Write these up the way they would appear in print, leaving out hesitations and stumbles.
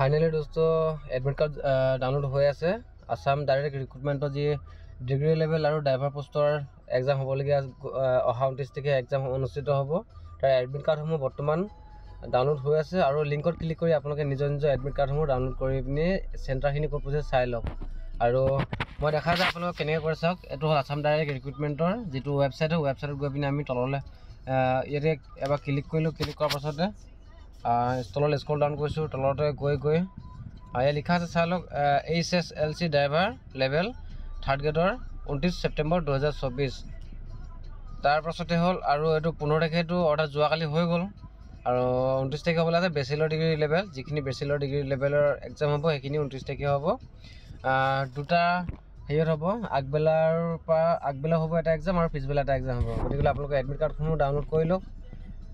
Finally দোস্ত admit card download হৈ আছে। আসাম ডাইৰেক্ট ৰিক্ৰুটমেণ্টৰ যি ডিগ্ৰী লেভেল আৰু ড্ৰাইভাৰ পোষ্টৰ এক্সাম হ'বলগীয়া অহা 29 তাৰিখে এক্সাম অনুষ্ঠিত হ'ব। তাৰ এডমিট কাৰ্ডসমূহ বৰ্তমান ডাউনলোড হৈ আছে আৰু লিংকত ক্লিক কৰি আপোনালোকে নিজৰ এডমিট কাৰ্ডসমূহ ডাউনলোড কৰি পিনি চেণ্টাৰখিনি ক'ত পৰিছে চাই লওক। আৰু মই দেখা যায় আপোনালোকক কেনেকৈ কৰে চাওক। এইটো হ'ল আসাম ডাইৰেক্ট ৰিক্ৰুটমেণ্টৰ যিটো ৱেবছাইট হয়। ৱেবছাইটত গৈ পিনি আমি তললৈ ইয়াতে এবাৰ ক্লিক কৰিলোঁ। ক্লিক কৰাৰ পাছতে তললৈ স্ক্ৰল ডাউন কৰিছোঁ। তলতে গৈ ইয়াত লিখা আছে চাই লওক HSLC driver level 3rd গ্ৰেডৰ 29 September 2024। তাৰপাছতে হ'ল আৰু এইটো 15 তাৰিখেটো অৰ্থাৎ যোৱাকালি হৈ গ'ল। আৰু 29 তাৰিখে হ'বলৈ আছে বেচেলৰ ডিগ্ৰী লেভেল, যিখিনি বেচেলৰ ডিগ্ৰী লেভেলৰ এক্সাম হ'ব সেইখিনি 29 তাৰিখে হ'ব। দুটা হেৰিয়ত হ'ব, আগবেলা হ'ব এটা এক্সাম আৰু পিছবেলা এটা এক্সাম হ'ব। গতিকে আপোনালোকে এডমিট কাৰ্ডসমূহ ডাউনলোড কৰি লওক।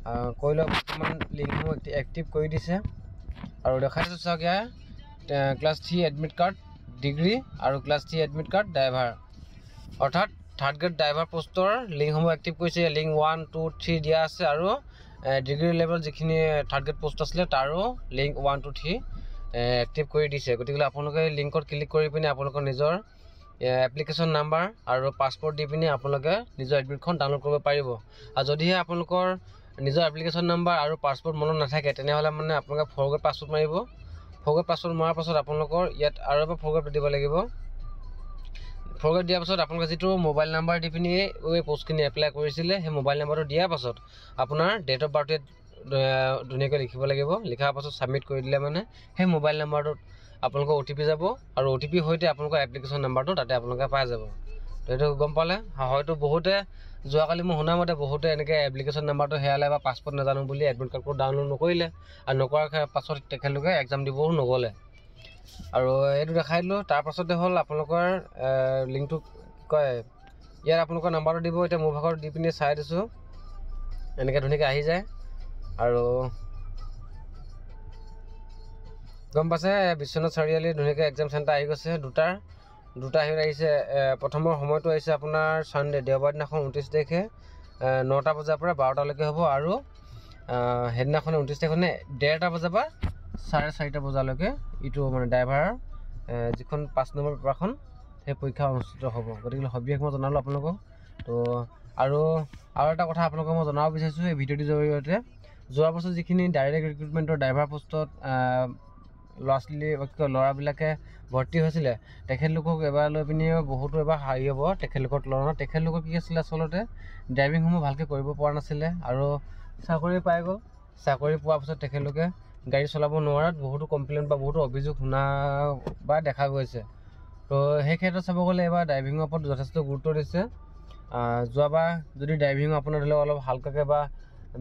বৰ্তমান লিংকসমূহ এক্টিভ কৰি দিছে আৰু দেখাই দিছোঁ চাওক। Year class 3 admit card degree আৰু ক্লাছ 3 এডমিট কাৰ্ড ড্ৰাইভাৰ, অৰ্থাৎ 3rd গ্ৰেড ড্ৰাইভাৰ পোষ্টৰ লিংকসমূহ এক্টিভ কৰিছে। লিংক 1, 2, 3 দিয়া আছে আৰু ডিগ্ৰী লেভেল যিখিনি 3rd গ্ৰেড পোষ্ট আছিলে তাৰো লিংক 1, 2, 3 এক্টিভ কৰি দিছে। গতিকে আপোনালোকে লিংকত ক্লিক কৰি পিনি আপোনালোকৰ নিজৰ এপ্লিকেশ্যন নাম্বাৰ আৰু পাছপৰ্ট দি পিনি আপোনালোকে নিজৰ এডমিটখন ডাউনলোড কৰিব পাৰিব। আৰু যদিহে আপোনালোকৰ নিজৰ এপ্লিকেশ্যন নাম্বাৰ আৰু পাছপৰ্ট মনত নাথাকে তেনেহ'লে মানে আপোনালোকে ফৰৱাৰ্ড পাছপৰ্ট মাৰিব। ফৰৱাৰ্ড পাছপৰ্ট মৰাৰ পাছত আপোনালোকৰ ইয়াত আৰু এবাৰ ফৰৱাৰ্ড দিব লাগিব। ফৰৱাৰ্ড দিয়াৰ পাছত আপোনালোকে যিটো মোবাইল নাম্বাৰ দি পিনি এই পোষ্টখিনি এপ্লাই কৰিছিলে সেই মোবাইল নাম্বাৰটো দিয়াৰ পাছত আপোনাৰ ডেট অফ বাৰ্থ ধুনীয়াকৈ লিখিব লাগিব। লিখাৰ পাছত ছাবমিট কৰি দিলে মানে সেই মোবাইল নাম্বাৰটোত আপোনালোকৰ OTP যাব আৰু OTP সৈতে আপোনালোকৰ এপ্লিকেশ্যন নাম্বাৰটো তাতে আপোনালোকে পাই যাব। তো এইটো গম পালে। হয়তো বহুতে যোৱাকালি মই শুনা মতে বহুতে এনেকৈ এপ্লিকেশ্যন নাম্বাৰটো হেৰালে বা পাছপৰ্ট নাজানো বুলি এডমিট কাৰ্ডটো ডাউনলোড নকৰিলে আৰু নকৰাৰ পাছত তেখেতলোকে এক্সাম দিবও নগ'লে। আৰু এইটো দেখাই দিলোঁ। তাৰপাছতে হ'ল আপোনালোকৰ লিংকটো কয় ইয়াত আপোনালোকৰ নাম্বাৰটো দিব। এতিয়া মোৰ ভাগত দি পিনি চাই দিছোঁ, এনেকৈ ধুনীয়াকৈ আহি যায়। আৰু গম পাইছে বিশ্বনাথ চাৰিআলি ধুনীয়াকৈ এক্সাম চেণ্টাৰ আহি গৈছে। দুটা হেৰি আহিছে। প্ৰথমৰ সময়টো আহিছে আপোনাৰ ছানডে দেওবাৰ দিনাখন 29 তাৰিখে 9টা বজাৰ পৰা 12টালৈকে হ'ব। আৰু সেইদিনাখন 29 তাৰিখে 1:30 বজাৰ পৰা 4:30 বজালৈকে ইটো মানে ড্ৰাইভাৰৰ যিখন 5 নম্বৰ পেপাৰখন সেই পৰীক্ষা অনুষ্ঠিত হ'ব। গতিকে সবিশেষ মই জনালোঁ আপোনালোকক। তো আৰু এটা কথা আপোনালোকক মই জনাব বিচাৰিছোঁ এই ভিডিঅ'টিৰ জৰিয়তে, যোৱা বছৰ যিখিনি ডাইৰেক্ট ৰিক্ৰুটমেণ্টৰ ড্ৰাইভাৰ পোষ্টত ল'ৰাবিলাকে ভৰ্তি হৈছিলে তেখেতলোকক এবাৰ লৈ পিনিও বহুতো এবাৰ হাৰি হ'ব তেখেতলোকৰ তুলনাত। তেখেতলোকৰ কি আছিলে আচলতে ড্ৰাইভিংসমূহ ভালকৈ কৰিব পৰা নাছিলে আৰু চাকৰি পাই গ'ল। চাকৰি পোৱাৰ পাছত তেখেতলোকে গাড়ী চলাব নোৱাৰাত বহুতো কমপ্লেইন বা বহুতো অভিযোগ শুনা বা দেখা গৈছে। তো সেই ক্ষেত্ৰত চাব গ'লে এবাৰ ড্ৰাইভিঙৰ ওপৰত যথেষ্ট গুৰুত্ব দিছে। যোৱাবাৰ যদি ড্ৰাইভিং আপোনাৰ ধৰি লওক অলপ হালকাকৈ বা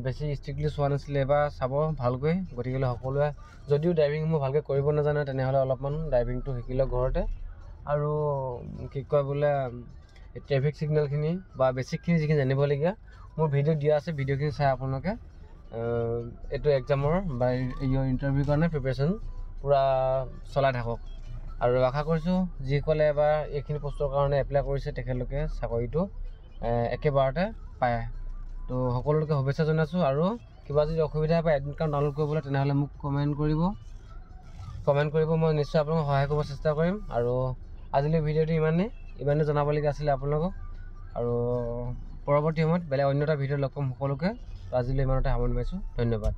বেছি ষ্ট্ৰিক্টলি চোৱা নাছিলে, এবাৰ চাব ভালকৈ। গতিকে সকলোৱে যদিও ড্ৰাইভিংসমূহ ভালকৈ কৰিব নাজানে তেনেহ'লে অলপমান ড্ৰাইভিংটো শিকি লওক ঘৰতে। আৰু কি কয় বোলে ট্ৰেফিক ছিগনেলখিনি বা বেছিকখিনি যিখিনি জানিবলগীয়া মোৰ ভিডিঅ' দিয়া আছে, ভিডিঅ'খিনি চাই আপোনালোকে এইটো এক্সামৰ বা ইণ্টাৰভিউৰ কাৰণে প্ৰিপেৰেশ্যন পূৰা চলাই থাকক। আৰু আশা কৰিছোঁ যিসকলে এবাৰ এইখিনি পোষ্টৰ কাৰণে এপ্লাই কৰিছে তেখেতলোকে চাকৰিটো একেবাৰতে পায়। তো সকলোকে শুভেচ্ছা জনাইছোঁ। আৰু কিবা যদি অসুবিধা পায় এডমিট কাৰ্ড ডাউনলোড কৰিবলৈ তেনেহ'লে মোক কমেণ্ট কৰিব। মই নিশ্চয় আপোনালোকক সহায় কৰিব চেষ্টা কৰিম। আৰু আজিলৈ ভিডিঅ'টো ইমানেই জনাবলগীয়া আছিলে আপোনালোকক। আৰু পৰৱৰ্তী সময়ত বেলেগ অন্য এটা ভিডিঅ' লগ পাম সকলোকে। আজিলৈ ইমানতে সামৰণি মাৰিছোঁ। ধন্যবাদ।